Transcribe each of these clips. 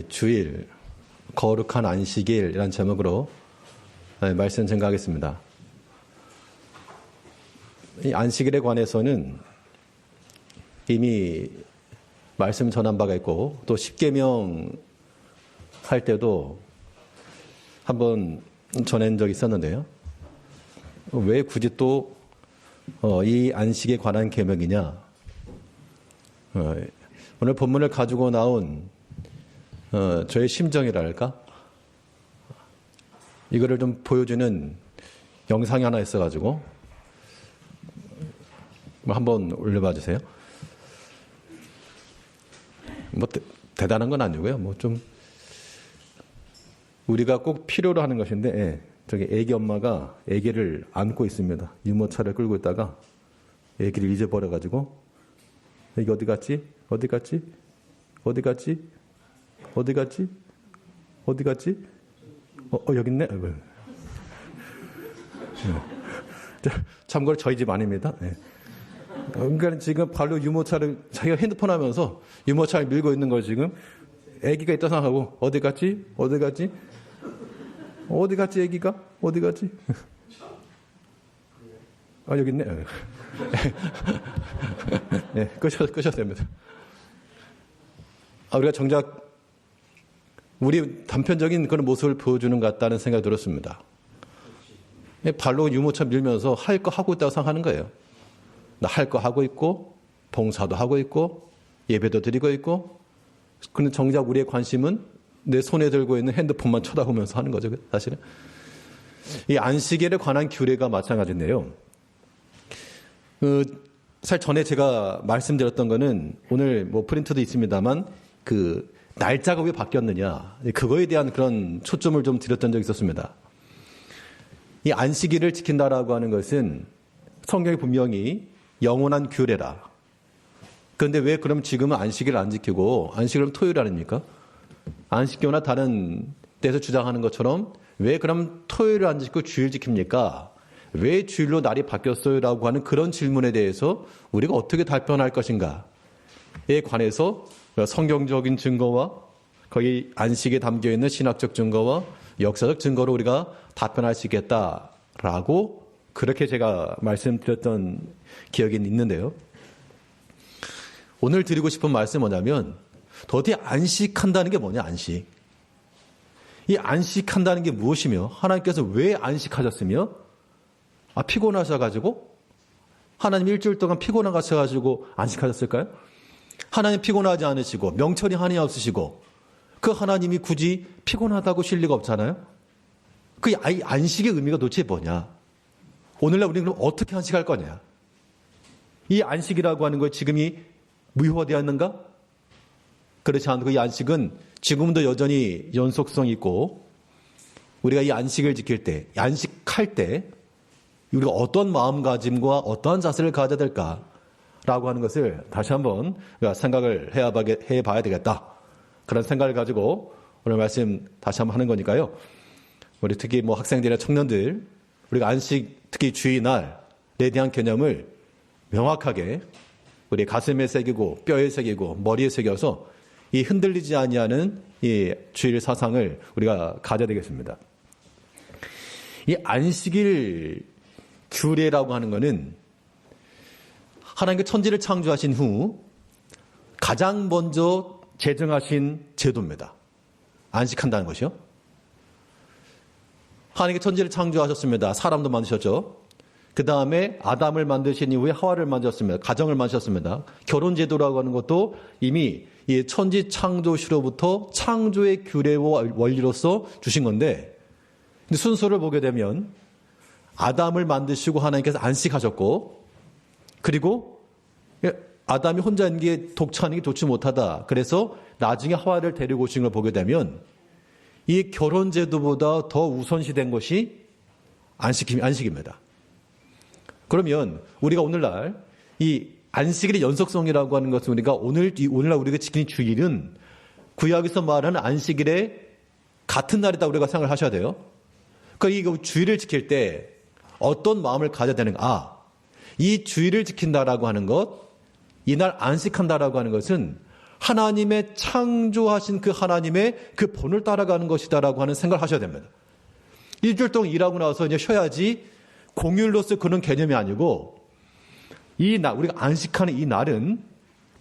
주일, 거룩한 안식일이라는 제목으로 말씀 전가하겠습니다. 이 안식일에 관해서는 이미 말씀 전한 바가 있고 또 십계명 할 때도 한번 전한 적이 있었는데요. 왜 굳이 또 이 안식에 관한 계명이냐? 오늘 본문을 가지고 나온 저의 심정이랄까? 이거를 좀 보여주는 영상이 하나 있어가지고 한번 올려봐 주세요. 뭐 대단한 건 아니고요. 뭐 좀 우리가 꼭 필요로 하는 것인데, 저기 애기 엄마가 애기를 안고 있습니다. 유모차를 끌고 있다가 애기를 잊어버려가지고 애기 어디 갔지? 어디 갔지? 어디 갔지? 어디 갔지? 어디 갔지? 여기 있네. 참고로 저희 집 아닙니다. 그러니까 지금 발로 유모차를 자기가 핸드폰 하면서 유모차를 밀고 있는 걸 지금 애기가 있다 생각하고 어디 갔지? 어디 갔지? 어디 갔지 애기가? 어디 갔지? 여기 있네. 끄셔도 됩니다. 우리가 정작 우리 단편적인 그런 모습을 보여주는 것 같다는 생각이 들었습니다. 발로 유모차 밀면서 할 거 하고 있다고 생각하는 거예요. 나 할 거 하고 있고 봉사도 하고 있고 예배도 드리고 있고, 그런데 정작 우리의 관심은 내 손에 들고 있는 핸드폰만 쳐다보면서 하는 거죠. 사실은 이 안식일에 관한 규례가 마찬가지인데요. 사실 전에 제가 말씀드렸던 거는 오늘 뭐 프린트도 있습니다만 그 날짜가 왜 바뀌었느냐, 그거에 대한 그런 초점을 좀 드렸던 적이 있었습니다. 이 안식일을 지킨다라고 하는 것은 성경이 분명히 영원한 규례라. 그런데 왜 그럼 지금은 안식일을 안 지키고 안식일은 토요일 아닙니까? 안식교나 다른 데서 주장하는 것처럼 왜 그럼 토요일을 안 지키고 주일 지킵니까? 왜 주일로 날이 바뀌었어요? 라고 하는 그런 질문에 대해서 우리가 어떻게 답변할 것인가에 관해서 성경적인 증거와 거기 안식에 담겨있는 신학적 증거와 역사적 증거로 우리가 답변할 수 있겠다라고 그렇게 제가 말씀드렸던 기억이 있는데요. 오늘 드리고 싶은 말씀은 뭐냐면 도대체 안식한다는 게 뭐냐, 안식. 이 안식한다는 게 무엇이며 하나님께서 왜 안식하셨으며 피곤하셔가지고 하나님 일주일 동안 피곤하셔가지고 안식하셨을까요? 하나님 피곤하지 않으시고 명철이 한이 없으시고 그 하나님이 굳이 피곤하다고 쉴 리가 없잖아요. 그 안식의 의미가 도대체 뭐냐? 오늘날 우리는 그럼 어떻게 안식할 거냐? 이 안식이라고 하는 거 지금이 무효화되었는가? 그렇지 않고 이 안식은 지금도 여전히 연속성이 있고, 우리가 이 안식을 지킬 때, 안식할 때 우리가 어떤 마음가짐과 어떠한 자세를 가져야 될까라고 하는 것을 다시 한번 생각을 해봐야 되겠다. 그런 생각을 가지고 오늘 말씀 다시 한번 하는 거니까요. 우리 특히 뭐 학생들이나 청년들, 우리가 안식, 특히 주일날에 대한 개념을 명확하게 우리 가슴에 새기고 뼈에 새기고 머리에 새겨서 이 흔들리지 아니하는 이 주일 사상을 우리가 가져야 되겠습니다. 이 안식일 규례라고 하는 것은 하나님께 천지를 창조하신 후 가장 먼저 제정하신 제도입니다. 안식한다는 것이요. 하나님께 천지를 창조하셨습니다. 사람도 만드셨죠. 그 다음에 아담을 만드신 이후에 하와를 만드셨습니다. 가정을 만드셨습니다. 결혼제도라고 하는 것도 이미 이 천지 창조시로부터 창조의 규례와 원리로서 주신 건데, 순서를 보게 되면 아담을 만드시고 하나님께서 안식하셨고, 그리고 아담이 혼자 있는 게 독차하는 게 좋지 못하다. 그래서 나중에 하와를 데리고 오신 걸 보게 되면 이 결혼제도보다 더 우선시된 것이 안식입니다. 그러면 우리가 오늘날 이 안식일의 연속성이라고 하는 것은 우리가 오늘날 우리가 지키는 주일은 구약에서 말하는 안식일의 같은 날이다 우리가 생각을 하셔야 돼요. 그러니까 이 주일을 지킬 때 어떤 마음을 가져야 되는가? 이 주일을 지킨다라고 하는 것, 이날 안식한다라고 하는 것은 하나님의 창조하신 그 하나님의 그 본을 따라가는 것이다라고 하는 생각을 하셔야 됩니다. 일주일 동안 일하고 나서 이제 쉬어야지 공휴일로서 그런 개념이 아니고 우리가 안식하는 이 날은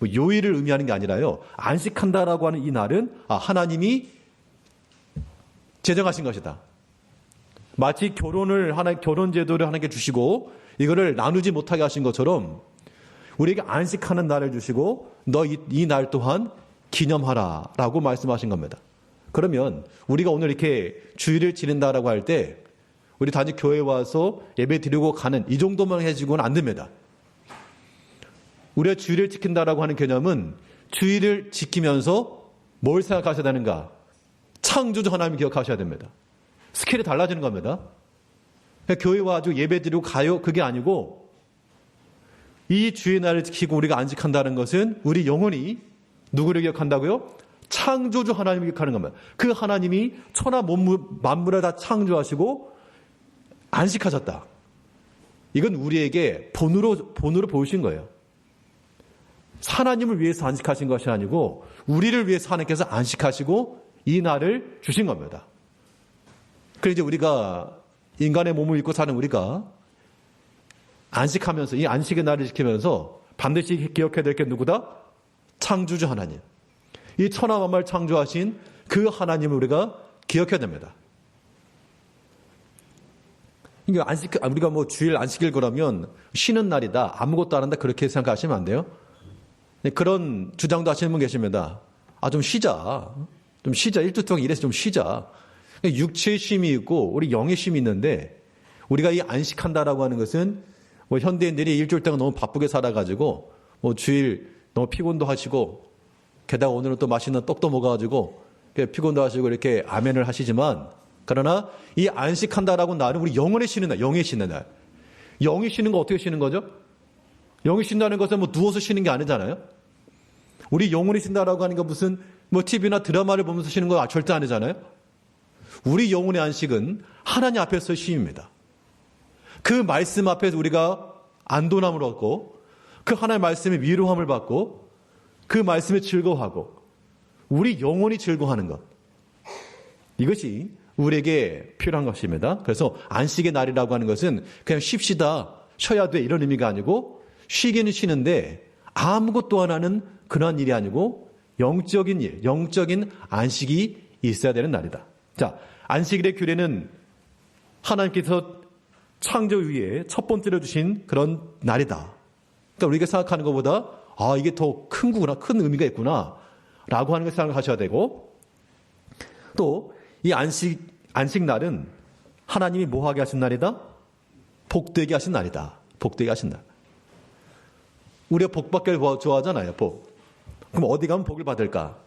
뭐 요일을 의미하는 게 아니라요. 안식한다라고 하는 이 날은 하나님이 제정하신 것이다. 마치 결혼 제도를 하나님께 주시고 이거를 나누지 못하게 하신 것처럼 우리에게 안식하는 날을 주시고 너 이 날 또한 기념하라라고 말씀하신 겁니다. 그러면 우리가 오늘 이렇게 주일을 지낸다라고 할 때 우리 단지 교회에 와서 예배 드리고 가는 이 정도만 해주고는 안 됩니다. 우리가 주일을 지킨다라고 하는 개념은 주일을 지키면서 뭘 생각하셔야 되는가? 창조주 하나님 기억하셔야 됩니다. 스케일이 달라지는 겁니다. 교회 와가지고 예배 드리고 가요 그게 아니고 이 주의 날을 지키고 우리가 안식한다는 것은 우리 영혼이 누구를 기억한다고요? 창조주 하나님을 기억하는 겁니다. 그 하나님이 천하 만물을 다 창조하시고 안식하셨다. 이건 우리에게 본으로 보이신 거예요. 하나님을 위해서 안식하신 것이 아니고 우리를 위해서 하나님께서 안식하시고 이 날을 주신 겁니다. 그래서 이제 우리가 인간의 몸을 입고 사는 우리가 안식하면서 이 안식의 날을 지키면서 반드시 기억해야 될 게 누구다? 창조주 하나님. 이 천하 만물 창조하신 그 하나님을 우리가 기억해야 됩니다. 우리가 뭐 주일 안식일 그러면 쉬는 날이다. 아무것도 안 한다. 그렇게 생각하시면 안 돼요. 그런 주장도 하시는 분 계십니다. 좀 쉬자. 좀 쉬자. 일주일 동안 일해서 좀 쉬자. 육체의 쉼이 있고 우리 영의 쉼이 있는데 우리가 이 안식한다라고 하는 것은 뭐 현대인들이 일주일 동안 너무 바쁘게 살아가지고 뭐 주일 너무 피곤도 하시고 게다가 오늘은 또 맛있는 떡도 먹어가지고 피곤도 하시고 이렇게 아멘을 하시지만 그러나 이 안식한다라고 날은 우리 영혼의 쉬는 날, 영의 쉬는 날. 영이 쉬는 거 어떻게 쉬는 거죠? 영이 쉰다는 것은 뭐 누워서 쉬는 게 아니잖아요. 우리 영혼이 쉰다라고 하는 건 무슨 뭐 TV나 드라마를 보면서 쉬는 거 절대 아니잖아요. 우리 영혼의 안식은 하나님 앞에서의 쉼입니다. 그 말씀 앞에서 우리가 안도함을 얻고 그 하나님의 말씀에 위로함을 받고 그 말씀에 즐거워하고 우리 영혼이 즐거워하는 것. 이것이 우리에게 필요한 것입니다. 그래서 안식의 날이라고 하는 것은 그냥 쉽시다, 쉬어야 돼 이런 의미가 아니고 쉬기는 쉬는데 아무것도 안 하는 그런 일이 아니고 영적인 일, 영적인 안식이 있어야 되는 날이다. 자, 안식일의 규례는 하나님께서 창조 위에 첫 번째로 주신 그런 날이다. 그러니까 우리가 생각하는 것보다 이게 더 큰 거구나, 큰 의미가 있구나 라고 하는 것을 생각하셔야 되고 또 이 안식날은 하나님이 뭐하게 하신 날이다? 복되게 하신 날이다. 복되게 하신 날. 우리가 복 받기를 좋아하잖아요. 복. 그럼 어디 가면 복을 받을까?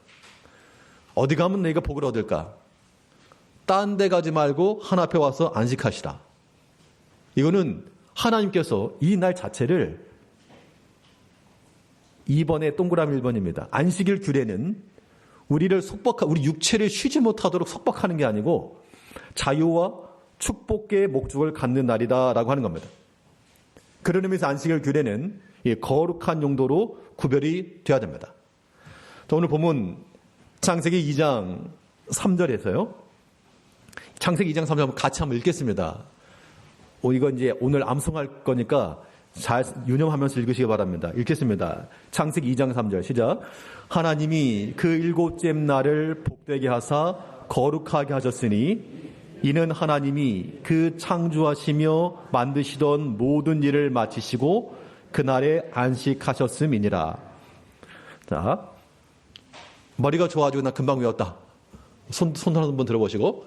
어디 가면 내가 복을 얻을까? 딴 데 가지 말고 하나 앞에 와서 안식하시라. 이거는 하나님께서 이 날 자체를 2번의 동그라미 1번입니다. 안식일 규례는 우리 육체를 쉬지 못하도록 속박하는 게 아니고 자유와 축복의 목적을 갖는 날이다라고 하는 겁니다. 그런 의미에서 안식일 규례는 거룩한 용도로 구별이 돼야 됩니다. 오늘 본문 창세기 2장 3절에서요. 창세기 2장 3절 같이 한번 읽겠습니다. 이거 이제 오늘 암송할 거니까 잘 유념하면서 읽으시기 바랍니다. 읽겠습니다. 창세기 2장 3절 시작. 하나님이 그 일곱째 날을 복되게 하사 거룩하게 하셨으니 이는 하나님이 그 창조하시며 만드시던 모든 일을 마치시고 그날에 안식하셨음이니라. 자, 머리가 좋아지고 나 금방 외웠다. 손 한번 들어보시고.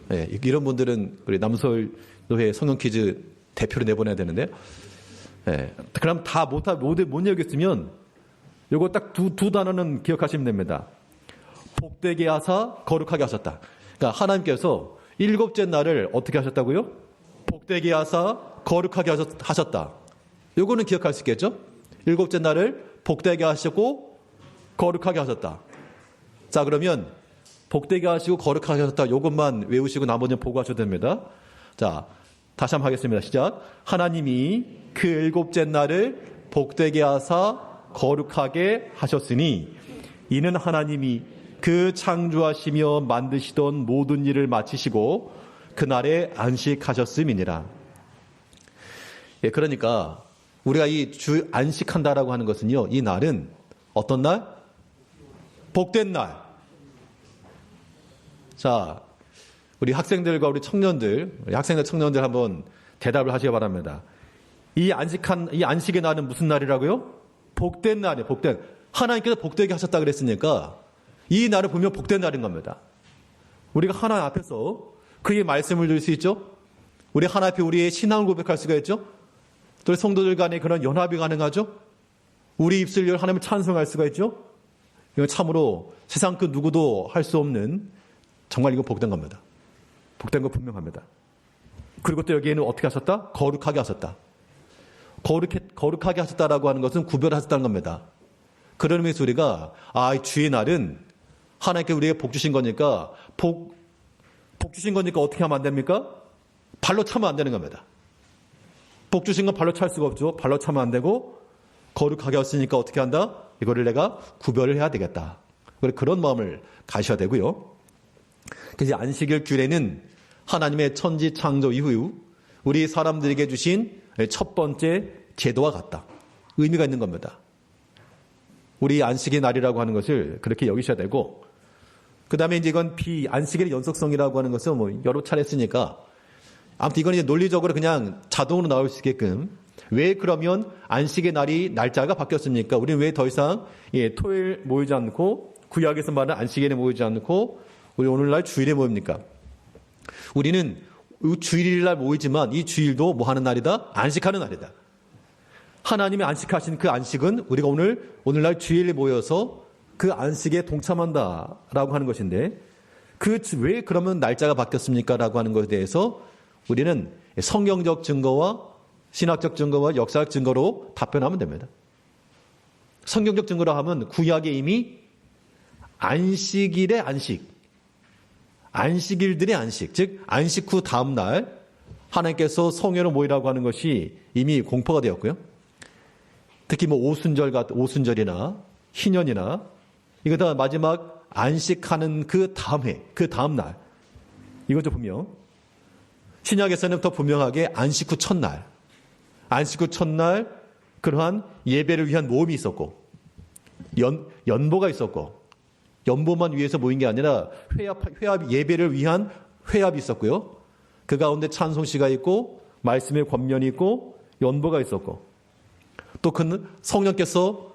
네, 이런 분들은 우리 남서울노회 성경 퀴즈 대표로 내보내야 되는데요. 네, 그럼 다 못 외우겠으면 요거 딱 두 단어는 기억하시면 됩니다. 복되게 하사 거룩하게 하셨다. 그러니까 하나님께서 일곱째 날을 어떻게 하셨다고요? 복되게 하사 거룩하게 하셨다. 요거는 기억할 수 있겠죠? 일곱째 날을 복되게 하셨고 거룩하게 하셨다. 자, 그러면 복되게 하시고 거룩하게 하셨다. 요것만 외우시고 나머지는 보고하셔도 됩니다. 자, 다시 한번 하겠습니다. 시작. 하나님이 그 일곱째 날을 복되게 하사 거룩하게 하셨으니 이는 하나님이 그 창조하시며 만드시던 모든 일을 마치시고 그날에 안식하셨음이니라. 예, 그러니까 우리가 이 주 안식한다라고 하는 것은요, 이 날은 어떤 날? 복된 날. 자, 우리 학생들과 우리 청년들, 우리 학생들 청년들 한번 대답을 하시기 바랍니다. 이 안식의 날은 무슨 날이라고요? 복된 날이에요. 복된. 하나님께서 복되게 하셨다 그랬으니까 이 날을 보면 복된 날인 겁니다. 우리가 하나님 앞에서 그의 말씀을 들을 수 있죠. 우리 하나님 앞에 우리의 신앙을 고백할 수가 있죠. 또 성도들 간에 그런 연합이 가능하죠. 우리 입술 열 하나님을 찬송할 수가 있죠. 이건 참으로 세상 그 누구도 할 수 없는 정말 이거 복된 겁니다. 복된 거 분명합니다. 그리고 또 여기에는 어떻게 하셨다? 거룩하게 하셨다. 거룩하게 하셨다라고 하는 것은 구별하셨다는 겁니다. 그런 의미에서 우리가 주의 날은 하나님께 우리에게 복 주신 거니까 복 주신 거니까 어떻게 하면 안 됩니까? 발로 차면 안 되는 겁니다. 복 주신 건 발로 찰 수가 없죠. 발로 차면 안 되고 거룩하게 하셨으니까 어떻게 한다? 이거를 내가 구별을 해야 되겠다. 그런 마음을 가셔야 되고요. 그래서 안식일 규례는 하나님의 천지 창조 이후 우리 사람들에게 주신 첫 번째 제도와 같다. 의미가 있는 겁니다. 우리 안식의 날이라고 하는 것을 그렇게 여기셔야 되고, 그 다음에 이제 이건 안식일의 연속성이라고 하는 것은 뭐 여러 차례 했으니까, 아무튼 이건 이제 논리적으로 그냥 자동으로 나올 수 있게끔, 왜 그러면 안식의 날이 날짜가 바뀌었습니까? 우리는 왜 더 이상 토요일 모이지 않고, 구약에서 말하는 안식일에 모이지 않고, 우리 오늘날 주일에 모입니까? 우리는 주일날 모이지만 이 주일도 뭐 하는 날이다? 안식하는 날이다. 하나님이 안식하신 그 안식은 우리가 오늘날 주일에 모여서 그 안식에 동참한다라고 하는 것인데, 왜 그러면 날짜가 바뀌었습니까? 라고 하는 것에 대해서 우리는 성경적 증거와 신학적 증거와 역사적 증거로 답변하면 됩니다. 성경적 증거로 하면 구약에 이미 안식일의 안식일들의 안식, 즉 안식 후 다음 날 하나님께서 성회로 모이라고 하는 것이 이미 공포가 되었고요. 특히 뭐 오순절이나 희년이나 이거 다 마지막 안식하는 그 다음 해, 그 다음 날, 이것도 분명 신약에서는 더 분명하게 안식 후 첫날 그러한 예배를 위한 모험이 있었고, 연보가 있었고, 연보만 위해서 모인 게 아니라 회합 예배를 위한 회합이 있었고요. 그 가운데 찬송시가 있고 말씀의 권면이 있고 연보가 있었고, 또 그 성령께서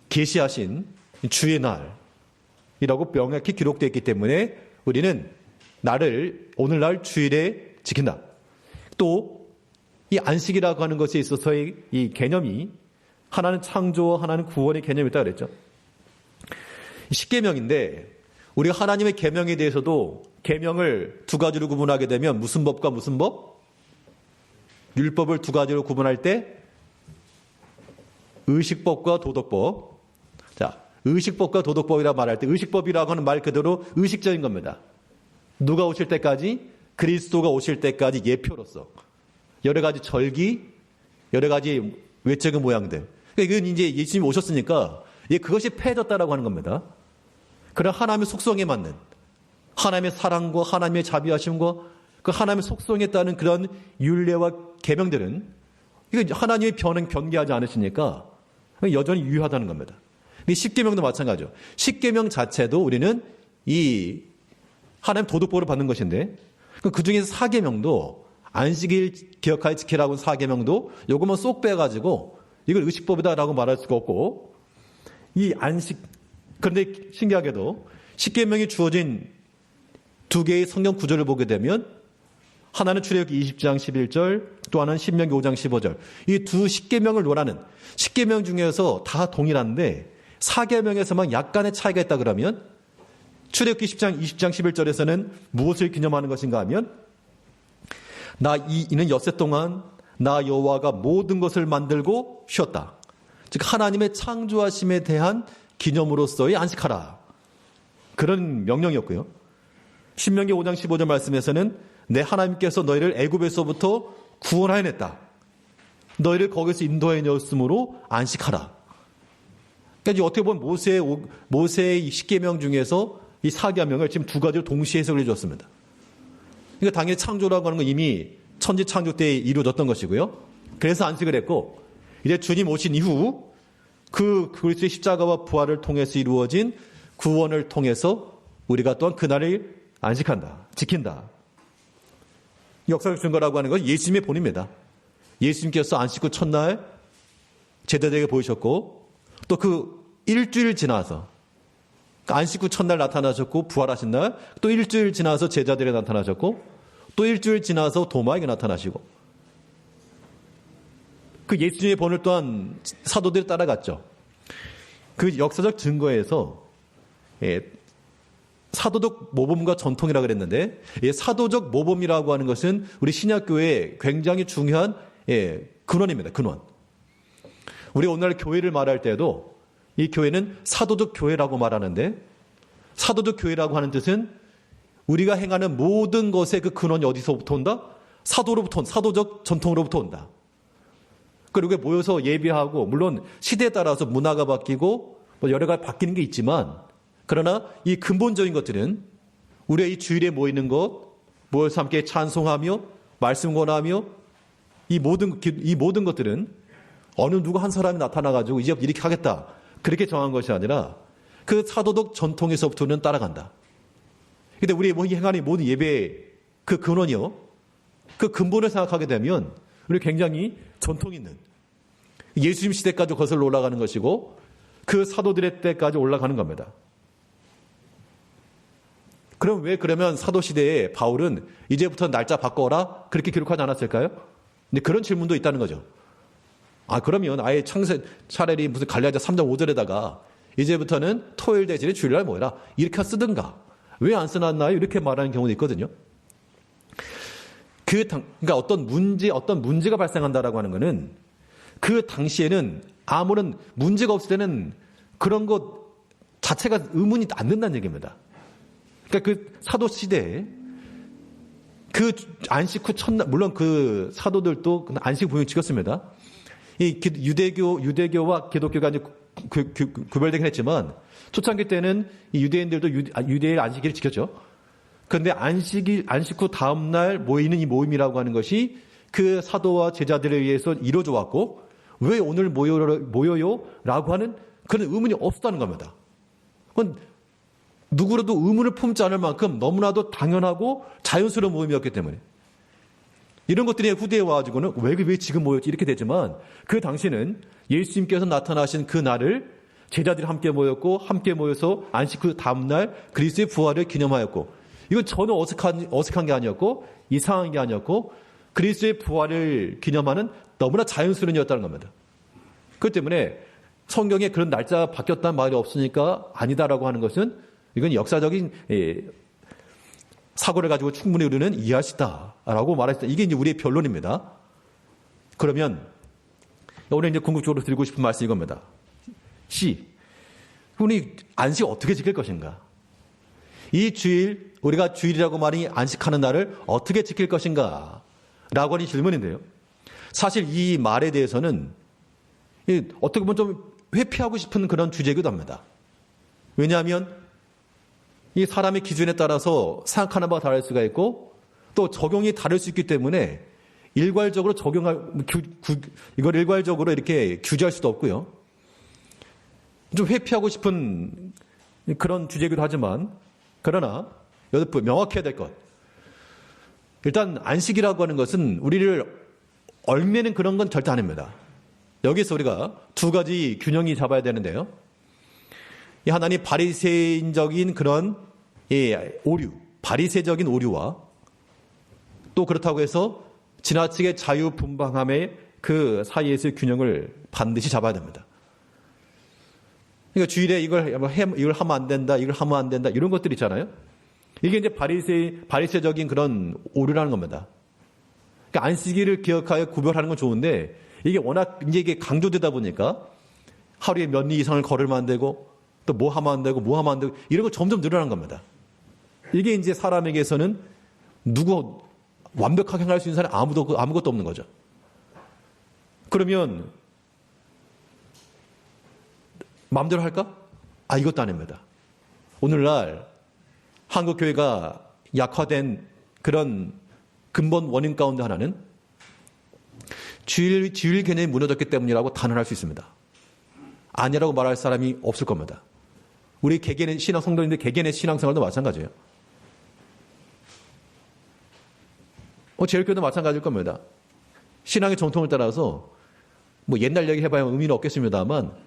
계시하신 주의 날이라고 명확히 기록되어 있기 때문에 우리는 오늘날 주일에 지킨다. 또 이 안식이라고 하는 것에 있어서의 이 개념이 하나는 창조와 하나는 구원의 개념이 있다고 그랬죠. 십계명인데 우리가 하나님의 계명에 대해서도 계명을 두 가지로 구분하게 되면 무슨 법과 무슨 법? 율법을 두 가지로 구분할 때 의식법과 도덕법. 자, 의식법과 도덕법이라고 말할 때 의식법이라고 하는 말 그대로 의식적인 겁니다. 누가 오실 때까지? 그리스도가 오실 때까지 예표로서 여러 가지 절기, 여러 가지 외적인 모양들. 이건 이제 예수님이 오셨으니까 그것이 폐해졌다라고 하는 겁니다. 그런 하나님의 속성에 맞는 하나님의 사랑과 하나님의 자비하심과 그 하나님의 속성에 따른 그런 율례와 계명들은 이거 하나님의 변개하지 않으시니까 여전히 유효하다는 겁니다. 십계명도 마찬가지죠. 십계명 자체도 우리는 이 하나님 도덕법을 받는 것인데, 그 중에서 사계명도 안식일 기억하여 지키라고 사계명도 요것만 쏙 빼가지고 이걸 의식법이다라고 말할 수가 없고, 이 안식, 그런데 신기하게도 십계명이 주어진 두 개의 성경 구절을 보게 되면 하나는 출애굽기 20장 11절, 또 하나는 신명기 5장 15절. 이 두 십계명을 논하는 십계명 중에서 다 동일한데 사계명에서만 약간의 차이가 있다 그러면 출애굽기 20장 11절에서는 무엇을 기념하는 것인가 하면 이는 엿새 동안 나 여호와가 모든 것을 만들고 쉬었다. 즉 하나님의 창조하심에 대한 기념으로서의 안식하라. 그런 명령이었고요. 신명기 5장 15절 말씀에서는 내 하나님께서 너희를 애굽에서부터 구원하여냈다. 너희를 거기서 인도하여 내었으므로 안식하라. 그러니까 어떻게 보면 모세의 10계명 중에서 이 4계명을 지금 두 가지로 동시에 해석을 해줬습니다. 그러니까 당연히 창조라고 하는 건 이미 천지 창조 때 이루어졌던 것이고요. 그래서 안식을 했고, 이제 주님 오신 이후 그 그리스도의 십자가와 부활을 통해서 이루어진 구원을 통해서 우리가 또한 그날을 안식한다, 지킨다. 역사적 증거라고 하는 건 예수님의 본입니다. 예수님께서 안식 후 첫날 제자들에게 보이셨고, 또 그 일주일 지나서, 안식 후 첫날 나타나셨고, 부활하신 날, 또 일주일 지나서 제자들에게 나타나셨고, 또 일주일 지나서 도마에게 나타나시고, 그 예수님의 본을 또한 사도들이 따라갔죠. 그 역사적 증거에서 사도적 모범과 전통이라고 그랬는데, 사도적 모범이라고 하는 것은 우리 신약교회의 굉장히 중요한 근원입니다. 근원. 우리 오늘날 교회를 말할 때도 이 교회는 사도적 교회라고 말하는데, 사도적 교회라고 하는 뜻은 우리가 행하는 모든 것의 그 근원이 어디서부터 온다? 사도로부터 온다. 사도적 전통으로부터 온다. 그리고 모여서 예배하고, 물론 시대에 따라서 문화가 바뀌고 여러 가지 바뀌는 게 있지만, 그러나 이 근본적인 것들은 우리의 이 주일에 모이는 것, 모여서 함께 찬송하며 말씀 권하며 이 모든 것들은 어느 누구 한 사람이 나타나가지고 이제 이렇게 하겠다, 그렇게 정한 것이 아니라 그 사도적 전통에서부터는 따라간다. 근데 우리 행하는 모든 예배의 그 근원이요, 그 근본을 생각하게 되면 우리 굉장히 전통 있는 예수님 시대까지 거슬러 올라가는 것이고, 그 사도들의 때까지 올라가는 겁니다. 그럼 왜 그러면 사도 시대에 바울은 이제부터 날짜 바꿔라 그렇게 기록하지 않았을까요? 근데 그런 질문도 있다는 거죠. 그러면 아예 차라리 무슨 갈라디아 3장 5절에다가 이제부터는 토요일 대신에 주일날 모여라 이렇게 쓰든가, 왜 안 써놨나요? 이렇게 말하는 경우도 있거든요. 그러니까 어떤 문제가 발생한다라고 하는 것은 그 당시에는 아무런 문제가 없을 때는 그런 것 자체가 의문이 안 된다는 얘기입니다. 그러니까 그 사도 시대에 그 안식 후 첫날, 물론 그 사도들도 안식 부흥을 지켰습니다. 이 유대교와 기독교가 이제 구별되긴 했지만, 초창기 때는 이 유대인들도 유대의 안식일을 지켰죠. 그런데 안식 후 다음날 모이는 이 모임이라고 하는 것이 그 사도와 제자들에 의해서 이루어져 왔고, 왜 오늘 모여요? 라고 하는 그런 의문이 없었다는 겁니다. 그건 누구라도 의문을 품지 않을 만큼 너무나도 당연하고 자연스러운 모임이었기 때문에, 이런 것들이 후대에 와가지고는 왜 지금 모였지 이렇게 되지만, 그 당시는 예수님께서 나타나신 그 날을 제자들이 함께 모였고, 함께 모여서 안식 후 다음날 그리스도의 부활을 기념하였고, 이건 전혀 어색한 게 아니었고 이상한 게 아니었고, 그리스도의 부활을 기념하는 너무나 자연스러운 일이었다는 겁니다. 그렇기 때문에 성경에 그런 날짜가 바뀌었다는 말이 없으니까 아니다라고 하는 것은, 이건 역사적인 사고를 가지고 충분히 우리는 이해할 수 있다라고 말했다. 이게 이제 우리의 변론입니다. 그러면 오늘 이제 궁극적으로 드리고 싶은 말씀이 이겁니다. 우리 안식 어떻게 지킬 것인가? 이 주일, 우리가 주일이라고 말이 안식하는 날을 어떻게 지킬 것인가? 라고 하는 질문인데요. 사실 이 말에 대해서는 어떻게 보면 좀 회피하고 싶은 그런 주제이기도 합니다. 왜냐하면 이 사람의 기준에 따라서 생각하는 바가 다를 수가 있고, 또 적용이 다를 수 있기 때문에 일괄적으로 이걸 일괄적으로 이렇게 규제할 수도 없고요. 좀 회피하고 싶은 그런 주제이기도 하지만, 그러나 여러분 명확해야 될 것. 일단 안식이라고 하는 것은 우리를 얽매는 그런 건 절대 아닙니다. 여기서 우리가 두 가지 균형이 잡아야 되는데요. 이 하나님 바리새인적인 그런 오류, 바리새적인 오류와, 또 그렇다고 해서 지나치게 자유분방함의 그 사이에서의 균형을 반드시 잡아야 됩니다. 그러니까 주일에 이걸 하면 안 된다, 이걸 하면 안 된다, 이런 것들 있잖아요. 이게 이제 바리새적인 그런 오류라는 겁니다. 그러니까 안식일을 기억하여 구별하는 건 좋은데, 이게 워낙 이게 강조되다 보니까 하루에 몇 리 이상을 걸으면 안 되고, 또 뭐 하면 안 되고, 뭐 하면 안 되고, 이런 거 점점 늘어난 겁니다. 이게 이제 사람에게서는 완벽하게 행할 수 있는 사람이 아무것도 없는 거죠. 그러면 마음대로 할까? 이것도 아닙니다. 오늘날 한국 교회가 약화된 그런 근본 원인 가운데 하나는 주일 개념이 무너졌기 때문이라고 단언할 수 있습니다. 아니라고 말할 사람이 없을 겁니다. 우리 개개인의 신앙 성도님들 개개인의 신앙생활도 마찬가지예요. 제일교회도 마찬가지일 겁니다. 신앙의 정통을 따라서 뭐 옛날 얘기 해봐야 의미는 없겠습니다만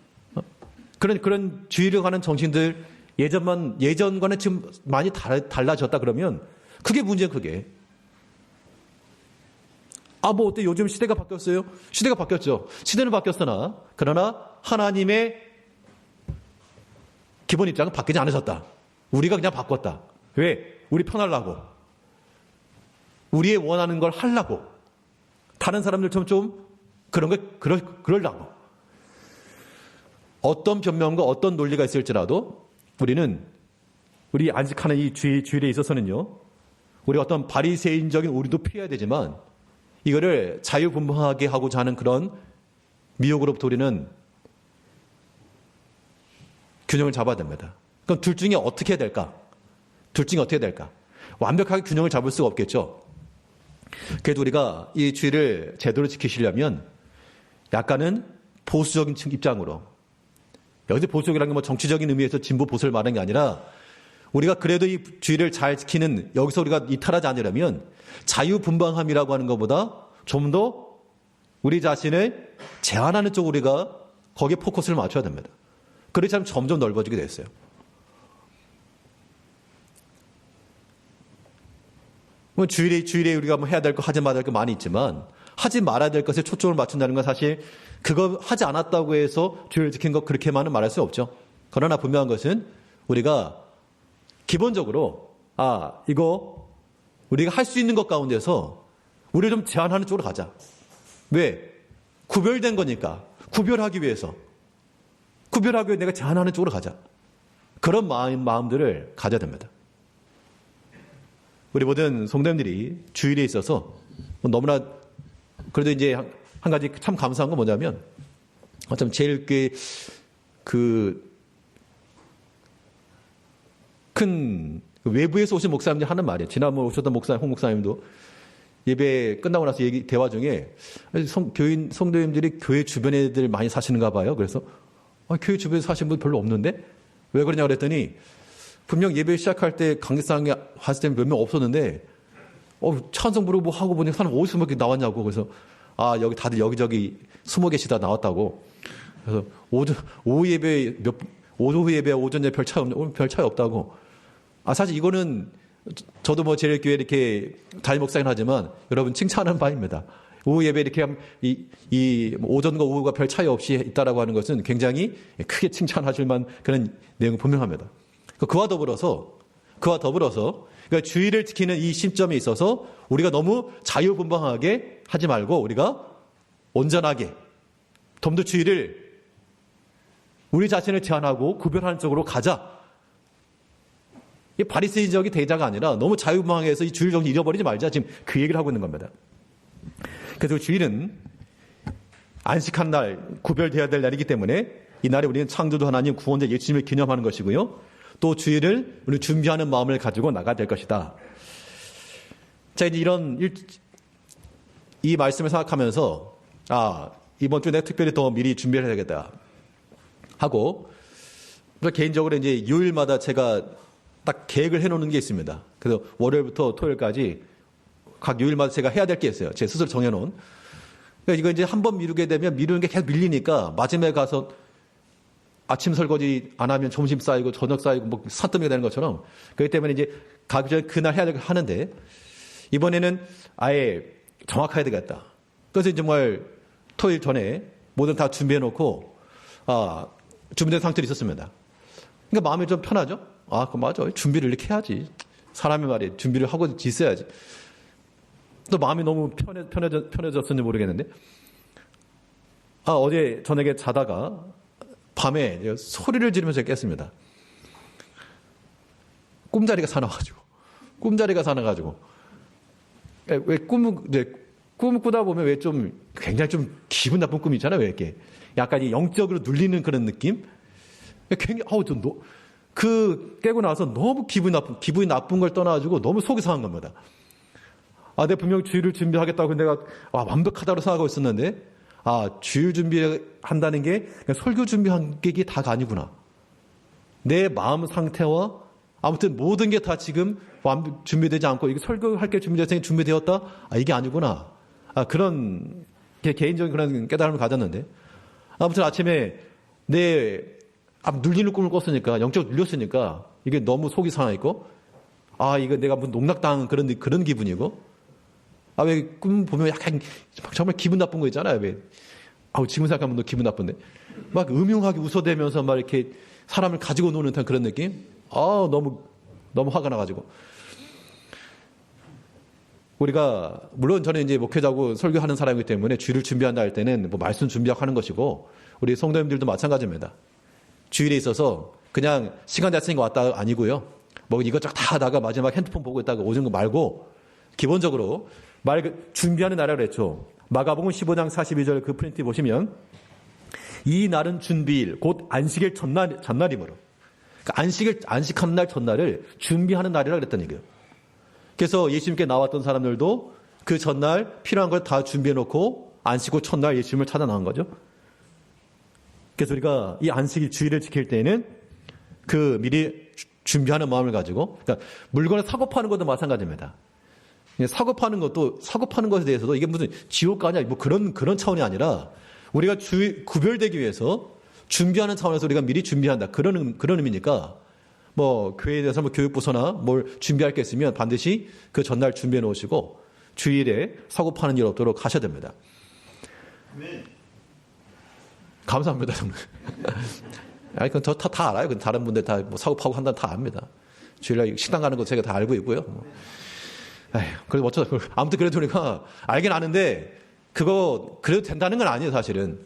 그런 주의를 가는 정신들 예전과는 지금 많이 달라졌다 그러면 그게 문제예요. 그게. 뭐 어때? 요즘 시대가 바뀌었어요? 시대가 바뀌었죠. 시대는 바뀌었으나 그러나 하나님의 기본 입장은 바뀌지 않으셨다. 우리가 그냥 바꿨다. 왜? 우리 편하려고. 우리의 원하는 걸 하려고. 다른 사람들처럼 좀 그러려고. 어떤 변명과 어떤 논리가 있을지라도 우리 안식하는 이 주일에 있어서는요, 우리 어떤 바리새인적인 오류도 피해야 되지만 이거를 자유분방하게 하고자 하는 그런 미혹으로부터 우리는 균형을 잡아야 됩니다. 그럼 둘 중에 어떻게 해야 될까? 완벽하게 균형을 잡을 수가 없겠죠. 그래도 우리가 이 주의를 제대로 지키시려면 약간은 보수적인 입장으로, 여기서 보수적이라는 게 뭐 정치적인 의미에서 진보 보수를 말하는 게 아니라 우리가 그래도 이 주의를 잘 지키는, 여기서 우리가 이탈하지 않으려면 자유분방함이라고 하는 것보다 좀 더 우리 자신을 제한하는 쪽으로 우리가 거기에 포커스를 맞춰야 됩니다. 그렇지 않으면 점점 넓어지게 됐어요. 뭐 주일에 우리가 뭐 해야 될 거, 하지 말아야 될 거 많이 있지만 하지 말아야 될 것에 초점을 맞춘다는 건 사실 그거 하지 않았다고 해서 주일을 지킨 것 그렇게만은 말할 수 없죠. 그러나 분명한 것은 우리가 기본적으로 이거 우리가 할 수 있는 것 가운데서 우리를 좀 제한하는 쪽으로 가자. 왜? 구별된 거니까. 구별하기 위해서 내가 제한하는 쪽으로 가자. 그런 마음들을 가져야 됩니다. 우리 모든 성도님들이 주일에 있어서 너무나 그래도 이제 한 가지 참 감사한 건 뭐냐면 참 제일 큰 외부에서 오신 목사님들이 하는 말이에요. 지난번 오셨던 목사님, 홍 목사님도 예배 끝나고 나서 대화 중에 성도님들이 교회 주변 애들 많이 사시는가 봐요. 그래서 교회 주변에 사시는 분 별로 없는데 왜 그러냐고 그랬더니 분명 예배 시작할 때 관객상에 왔을 때 몇 명 없었는데 찬송 부르고 하고 보니 사람 어디서 이렇게 나왔냐고. 그래서 여기 다들 여기저기 숨어 계시다 나왔다고. 그래서 오후 예배 오전 예배 별 차이 없다고. 사실 이거는 저도 뭐 제일교회 이렇게 담임 목사긴 하지만 여러분 칭찬하는 바입니다. 오후 예배 이렇게 이 오전과 오후가 별 차이 없이 있다라고 하는 것은 굉장히 크게 칭찬하실만 그런 내용이 분명합니다. 그와 더불어서 그러니까 주의를 지키는 이 심점에 있어서 우리가 너무 자유분방하게 하지 말고 우리가 온전하게 좀 더 주의를 우리 자신을 제한하고 구별하는 쪽으로 가자. 이 바리새인적인 대자가 아니라 너무 자유분방하게 해서 이 주일 정신 잃어버리지 말자. 지금 그 얘기를 하고 있는 겁니다. 그래서 주일은 안식한 날, 구별되어야 될 날이기 때문에 이 날에 우리는 창조주 하나님 구원자 예수님을 기념하는 것이고요. 또 주일을 우리 준비하는 마음을 가지고 나가야 될 것이다. 자, 이제 이 말씀을 생각하면서 이번 주에 내가 특별히 더 미리 준비를 해야겠다 하고 개인적으로 이제 요일마다 제가 딱 계획을 해놓는 게 있습니다. 그래서 월요일부터 토요일까지 각 요일마다 제가 해야 될 게 있어요. 제 스스로 정해놓은. 그러니까 이거 이제 한번 미루게 되면 미루는 게 계속 밀리니까 마지막에 가서 아침 설거지 안 하면 점심 쌓이고 저녁 쌓이고 뭐 산더미가 되는 것처럼 그렇기 때문에 이제 가기 전에 그날 해야 되고 하는데 이번에는 아예 정확해야 되겠다. 그래서 정말 토요일 전에 뭐든 다 준비해놓고 준비된 상태로 있었습니다. 그러니까 마음이 좀 편하죠. 그럼 맞아. 준비를 이렇게 해야지. 사람이 말이에요. 준비를 하고 있어야지. 또 마음이 너무 편해졌는지 모르겠는데 어제 저녁에 자다가 밤에 소리를 지르면서 깼습니다. 꿈자리가 사나가지고 왜 꿈을 꾸다 보면 왜 좀 굉장히 좀 기분 나쁜 꿈이 있잖아요. 왜 이렇게 약간 영적으로 눌리는 그런 느낌? 굉장히, 깨고 나서 너무 기분이 나쁜 걸 떠나가지고 너무 속이 상한 겁니다. 내가 분명 주일을 준비하겠다고 내가 완벽하다고 생각하고 있었는데, 주일 준비한다는 게 그냥 설교 준비한 게 다가 아니구나. 내 마음 상태와 아무튼 모든 게 다 지금 준비되지 않고 이게 설교할 게 준비되었다? 이게 아니구나. 그런 개인적인 그런 깨달음을 가졌는데, 아무튼 아침에 눌리는 꿈을 꿨으니까, 영적으로 눌렸으니까 이게 너무 속이 상하고, 이거 내가 무슨 농락당한 그런 기분이고, 왜 꿈 보면 약간 정말 기분 나쁜 거 있잖아요. 왜? 지금 생각하면 너 기분 나쁜데. 막 음흉하게 웃어대면서 막 이렇게 사람을 가지고 노는 듯한 그런 느낌? 너무 화가 나가지고. 우리가, 물론 저는 이제 목회자고 설교하는 사람이기 때문에 주일을 준비한다 할 때는 뭐 말씀 준비하고 하는 것이고, 우리 성도님들도 마찬가지입니다. 주일에 있어서 그냥 시간 됐으니까 왔다 아니고요. 뭐 이것저것 다 하다가 마지막 핸드폰 보고 있다가 오는 거 말고, 기본적으로 준비하는 날이라고 그랬죠. 마가복음 15장 42절 그 프린트 보시면, 이 날은 준비일, 곧 안식일 전날이므로. 그러니까 안식하는 날 전날을 준비하는 날이라고 그랬던 얘기예요. 그래서 예수님께 나왔던 사람들도 그 전날 필요한 걸 다 준비해 놓고 안식 후 첫날 예수님을 찾아 나간 거죠. 그래서 우리가 이 안식일 주일을 지킬 때에는 그 미리 준비하는 마음을 가지고, 그러니까 물건을 사고 파는 것도 마찬가지입니다. 사고 파는 것에 대해서도 이게 무슨 지옥가 아니야, 뭐 그런 차원이 아니라 우리가 구별되기 위해서 준비하는 차원에서 우리가 미리 준비한다. 그런 의미니까, 뭐 교회에 대해서 뭐 교육부서나 뭘 준비할 게 있으면 반드시 그 전날 준비해 놓으시고 주일에 사고 파는 일 없도록 하셔야 됩니다. 네. 감사합니다, 정말. 그건 저 다 알아요. 다른 분들 다 뭐 사고 파고 한다는 다 압니다. 주일날 식당 가는 거 제가 다 알고 있고요. 그래도 아무튼 그래도 우리가 알긴 아는데, 그래도 된다는 건 아니에요, 사실은.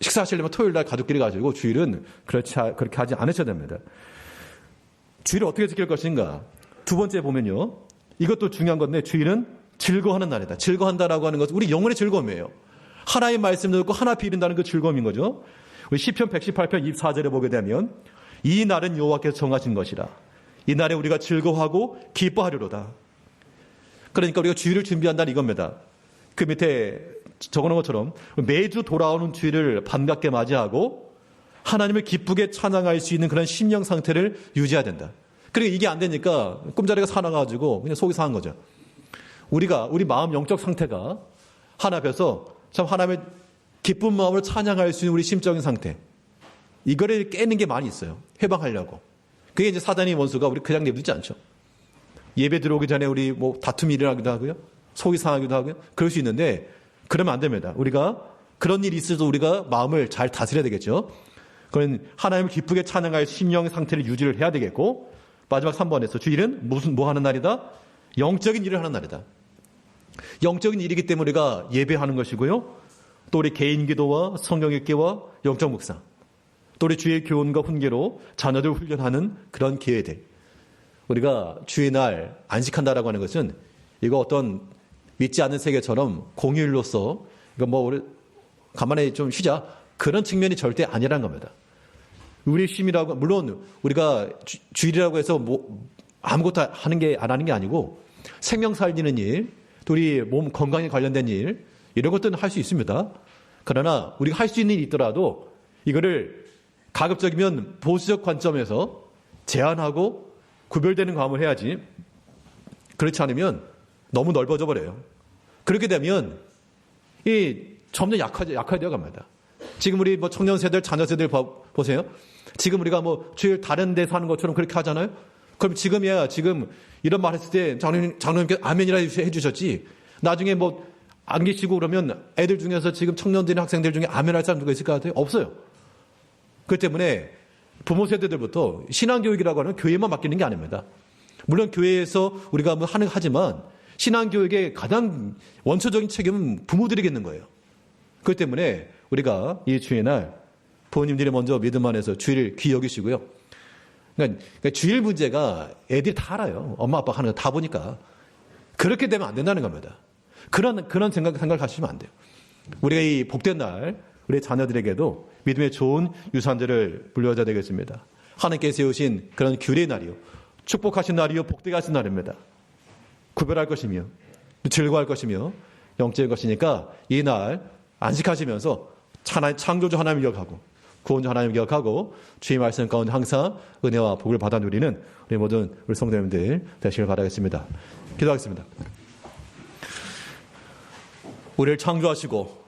식사하시려면 토요일 날 가족끼리 가지고 주일은 그렇게 하지 않으셔야 됩니다. 주일을 어떻게 지킬 것인가? 두 번째 보면요. 이것도 중요한 건데, 주일은 즐거워하는 날이다. 즐거워한다라고 하는 것은 우리 영혼의 즐거움이에요. 하나의 말씀을 듣고 하나 비린다는 그 즐거움인 거죠. 우리 시편 118편 24절에 보게 되면, 이 날은 여호와께서 정하신 것이라. 이 날에 우리가 즐거워하고 기뻐하리로다. 그러니까 우리가 주일을 준비한다는 이겁니다. 그 밑에 적어놓은 것처럼 매주 돌아오는 주일을 반갑게 맞이하고 하나님을 기쁘게 찬양할 수 있는 그런 심령 상태를 유지해야 된다. 그리고 이게 안 되니까 꿈자리가 사나가지고 그냥 속이 상한 거죠. 우리 마음 영적 상태가 하나 앞에서 참 하나님의 기쁜 마음으로 찬양할 수 있는 우리 심적인 상태, 이거를 깨는 게 많이 있어요. 해방하려고. 그게 이제 사단의 원수가 우리 그냥 내버리지 않죠. 예배 들어오기 전에 우리 뭐 다툼이 일어나기도 하고요. 속이 상하기도 하고요. 그럴 수 있는데, 그러면 안 됩니다. 우리가 그런 일이 있어도 우리가 마음을 잘 다스려야 되겠죠. 그건 하나님을 기쁘게 찬양할 심령 상태를 유지를 해야 되겠고, 마지막 3번에서 주일은 뭐 하는 날이다? 영적인 일을 하는 날이다. 영적인 일이기 때문에 우리가 예배하는 것이고요. 또 우리 개인 기도와 성경 읽기와 영적 묵상, 또 우리 주일 교훈과 훈계로 자녀들 훈련하는 그런 기회들. 우리가 주의 날 안식한다라고 하는 것은 이거 어떤 믿지 않는 세계처럼 공휴일로서 이거 뭐 우리 가만히 좀 쉬자, 그런 측면이 절대 아니란 겁니다. 우리의 쉼이라고, 물론 우리가 주일이라고 해서 뭐 아무것도 안 하는 게 아니고, 생명 살리는 일, 또 우리 몸 건강에 관련된 일, 이런 것들은 할 수 있습니다. 그러나 우리가 할 수 있는 일이 있더라도 이거를 가급적이면 보수적 관점에서 제한하고 구별되는 과목을 해야지, 그렇지 않으면 너무 넓어져 버려요. 그렇게 되면 점점 약화되어 갑니다. 지금 우리 뭐 청년 세대, 자녀 세대를 보세요. 지금 우리가 뭐 주일 다른 데서 하는 것처럼 그렇게 하잖아요. 그럼 지금 이런 말 했을 때 장로님께서 아멘이라 해주셨지, 나중에 뭐 안 계시고 그러면 애들 중에서 지금 청년들이나 학생들 중에 아멘 할 사람 누가 있을 것 같아요? 없어요. 그렇기 때문에 부모 세대들부터 신앙교육이라고 하는 교회만 맡기는 게 아닙니다. 물론 교회에서 우리가 뭐 하지만 신앙교육의 가장 원초적인 책임은 부모들에게 있는 거예요. 그렇기 때문에 우리가 이 주일 날 부모님들이 먼저 믿음 안에서 주일을 귀히 여기시고요. 그러니까 주일 문제가 애들이 다 알아요. 엄마 아빠가 하는 거 다 보니까. 그렇게 되면 안 된다는 겁니다. 그런 생각을 하시면 안 돼요. 우리가 이 복된 날, 우리 자녀들에게도 믿음의 좋은 유산들을 물려줘야 되겠습니다. 하나님께서 세우신 그런 규례의 날이요, 축복하신 날이요, 복되게 하신 날입니다. 구별할 것이며 즐거워할 것이며 영적인 것이니까 이 날 안식하시면서 창조주 하나님을 기억하고 구원주 하나님을 기억하고 주의 말씀 가운데 항상 은혜와 복을 받아 누리는 우리 모든 우리 성도님들 되시길 바라겠습니다. 기도하겠습니다. 우리를 창조하시고